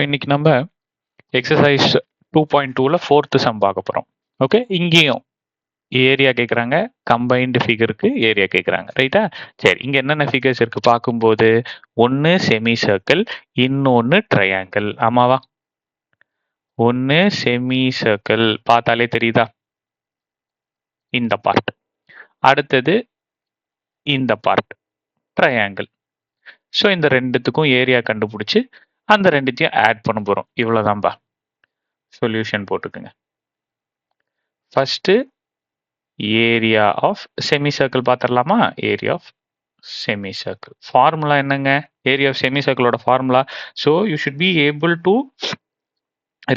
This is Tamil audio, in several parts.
இன்னைக்கு நம்ம எக்ஸசைஸ் 2.2ல ஃபோர்த்து சம் பார்க்க போறோம். ஓகே, இங்கேயும் ஏரியா கேட்குறாங்க, கம்பைன்டு ஃபிகருக்கு ஏரியா கேட்குறாங்க, ரைட்டா? சரி, இங்க என்னென்ன ஃபிகர்ஸ் இருக்கு பார்க்கும்போது, ஒன்று செமி சர்க்கிள், இன்னொன்று ட்ரையாங்கிள். ஆமாவா? ஒன்று செமி சர்க்கிள் பார்த்தாலே தெரியுதா, இந்த பார்ட். அடுத்தது இந்த பார்ட் ட்ரையாங்கிள். ஸோ இந்த ரெண்டுத்துக்கும் ஏரியா கண்டுபிடிச்சி அந்த ரெண்டுத்தையும் ஆட் பண்ண போகிறோம். இவ்வளோதான்பா. சொல்யூஷன் போட்டுக்குங்க. First area of semi circle பார்த்துடலாமா? Area of semi circle formula என்னங்க? ஏரியா ஆஃப் செமி சர்க்கிளோட formula. So you should be able to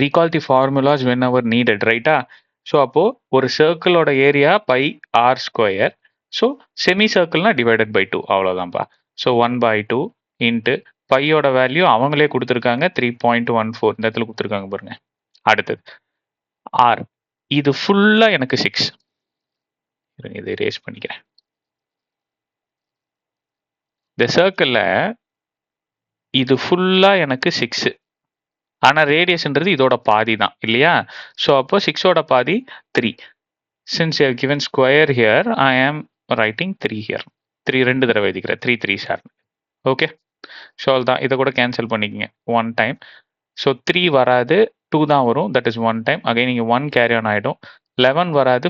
recall the formulas whenever needed, ரைட்டா? ஸோ அப்போ ஒரு சர்க்கிளோட area pi R square. So semi சர்க்கிள்னா டிவைடட் பை 2, அவ்வளோதான்ப்பா. ஸோ 1/2 இன்ட்டு பையோட வேல்யூ அவங்களே கொடுத்துருக்காங்க 3.14, இந்த இடத்துல கொடுத்துருக்காங்க பாருங்க. அடுத்தது ஆர், இது ஃபுல்லா எனக்கு 6. இதை ரேஸ் பண்ணிக்கிறேன். இந்த சர்க்கிள்ல இது ஃபுல்லா எனக்கு 6, ஆனா ரேடியஸ்ன்றது இதோட பாதி தான் இல்லையா? ஸோ அப்போ 6ஓட பாதி 3. Since you have given square here, I am writing 3 here. 3 2 தடவை எழுதிக்கிறேன். 3 3 சார். ஓகே, ஸோ அவ்வளோதான். இதை கூட கேன்சல் பண்ணிக்கங்க 1 டைம். ஸோ 3 வராது, 2 தான் வரும், தட் இஸ் 1 டைம். அகைன் நீங்கள் 1 கேரி ஆன் ஆகிடும். 11 வராது,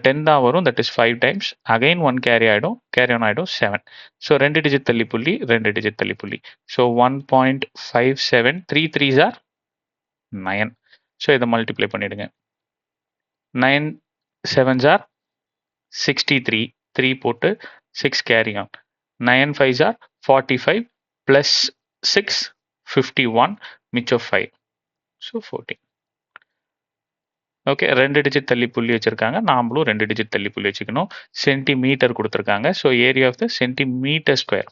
10 தான் வரும், that is 5 times. Again 1 carry ஆகிடும், கேரி ஆன் ஆகிடும் 7. ஸோ 2 டிஜிட் தள்ளி புள்ளி, 2 டிஜிட் தள்ளி புள்ளி. So 1.57, 3 3s are 9. ஸோ இதை மல்டிப்ளை பண்ணிடுங்க. 9 7s are 63, 3 போட்டு 6 carry on. 9 5s are 45 plus 6 51, மிச்சம் 5. ஸோ 14. ஓகே, 2 டிஜிட் தள்ளி புள்ளி வச்சிருக்காங்க, நாமளும் 2 டிஜிட் தள்ளி புள்ளி வச்சுக்கணும். சென்டிமீட்டர் கொடுத்துருக்காங்க. So area of the centimetre square.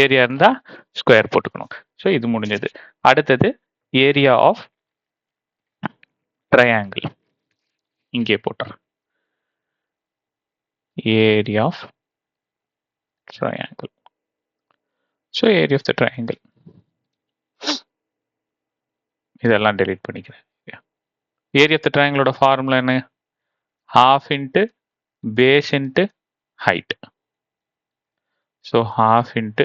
Area இருந்தால் ஸ்கொயர் போட்டுக்கணும். ஸோ இது முடிஞ்சது. அடுத்தது ஏரியா ஆஃப் ட்ரையாங்கிள் இங்கே போட்டோம். Area of triangle. So area of the triangle இதெல்லாம் டெலீட் பண்ணிக்கிறேன். ஏரியா ஆஃப் த ட்ரையாங்கிளோட ஃபார்முலா என்ன? half into base into height. So half into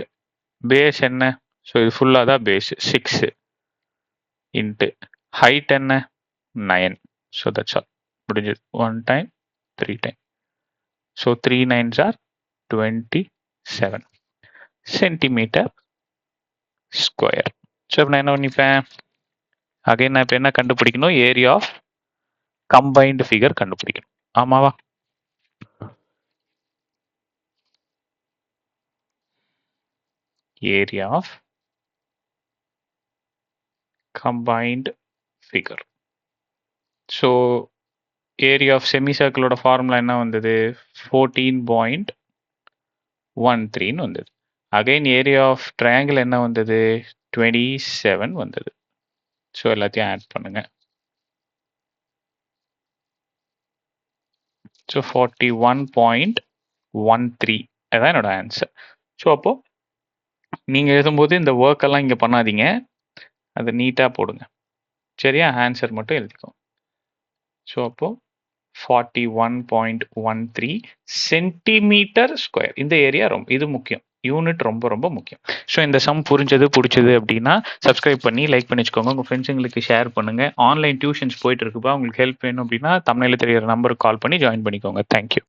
base என்ன? ஸோ இது ஃபுல்லாக தான் பேஸ் 6 இன்ட்டு ஹைட் என்ன? 9. ஸோ தட்ஸ் ஆல், முடிஞ்சது. 1 time 3 time. So 3 9s are 27 centimetre square. So இப்போ நான் என்ன பண்ணிப்பேன்? அகைன் நான் இப்போ என்ன கண்டுபிடிக்கணும்? ஏரியா ஆஃப் கம்பைன்டு ஃபிகர் கண்டுபிடிக்கணும். ஆமாவா? Area of combined figure. So area of semi சர்க்கிளோட ஃபார்முலா என்ன வந்தது? 14.13 வந்தது. அகைன் ஏரியா ஆஃப் ட்ரையாங்கிள் என்ன வந்தது? 27 வந்தது. ஸோ எல்லாத்தையும் ஆட் பண்ணுங்க. ஸோ 41.13 அதான் என்னோட ஆன்சர். ஸோ அப்போ நீங்கள் எழுதும்போது இந்த ஒர்க் எல்லாம் இங்கே பண்ணாதீங்க, அது நீட்டாக போடுங்க, சரியா? ஆன்சர் மட்டும் எழுதிக்கோங்க. ஸோ அப்போ 41.13 சென்டிமீட்டர் ஸ்கொயர். இந்த ஏரியா இது முக்கியம், யூனிட் ரொம்ப ரொம்ப முக்கியம். ஸோ இந்த சம் புரிஞ்சது பிடிச்சது அப்படின்னா சப்ஸ்கிரைப் பண்ணி லைக் பண்ணி வச்சுக்கோங்க. உங்கள் ஃப்ரெண்ட்ஸுங்களுக்கு ஷேர் பண்ணுங்கள். ஆன்லைன் டியூஷன்ஸ் போயிட்டு இருக்குப்பா. உங்களுக்கு ஹெல்ப் வேணும் அப்படின்னா தமிழில் தெரியிற நம்பருக்கு கால் பண்ணி ஜாயின் பண்ணிக்கோங்க. தேங்க்யூ.